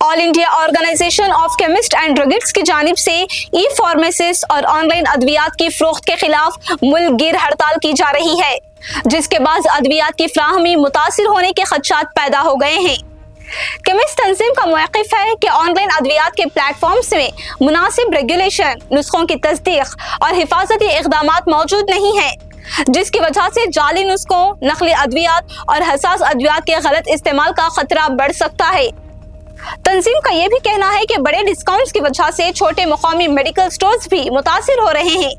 All India organisation of chemist and druggists की जानिब से ई फार्मासिस्ट और ऑनलाइन अद्वियात की फरोख्त के खिलाफ मुल्क गिर हड़ताल की जा रही है, जिसके बाद अद्वियात की फ्राहमी मुतासिर होने के खदशात पैदा हो गए हैं। केमिस्ट तंजीम का मौक़िफ़ है कि ऑनलाइन अद्वियात के प्लेटफॉर्म्स में मुनासिब रेगुलेशन, नुस्खों की तस्दीक और हिफाजती इक़दामात मौजूद नहीं है, जिसकी वजह से जाली नुस्खों, नकली अद्वियात और हसास अद्वियात के गलत इस्तेमाल का खतरा बढ़ सकता है। तंजीम का यह भी कहना है कि बड़े डिस्काउंट्स की वजह से छोटे मुकामी मेडिकल स्टोर्स भी मुतासिर हो रहे हैं।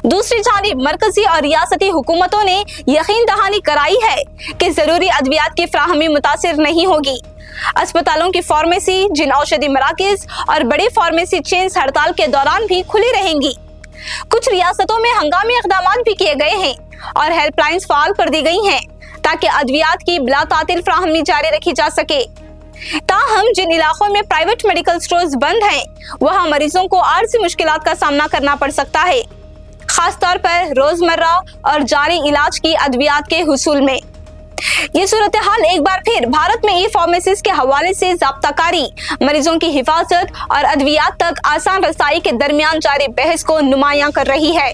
दूसरी जानिब मरकजी और रियासती हुकूमतों ने यकीन दहानी कराई है कि जरूरी अद्वियात की फ्राहमी मुतासिर नहीं होगी। अस्पतालों की फार्मेसी, जिन औषधि मराकज और बड़ी फार्मेसी चेन्स हड़ताल के दौरान भी खुली रहेंगी। कुछ रियासतों में हंगामी इक़दामात भी किए गए हैं और हेल्पलाइंस फाल कर दी गई हैं ताकि अद्वियात की बिला तातिल फ्राहमी जारी रखी जा सके। ताहम जिन इलाकों में प्राइवेट मेडिकल स्टोर्स बंद हैं, वहां मरीजों को आर्जी मुश्किलात का सामना करना पड़ सकता है, खास तौर पर रोजमर्रा और जारी इलाज की अद्वियात के हुसूल में। ये सूरत हाल एक बार फिर भारत में ई फार्मेसीज के हवाले से ज़ाब्ताकारी, मरीजों की हिफाजत और अद्वियात तक आसान रसाई के दरमियान जारी बहस को नुमायां कर रही है।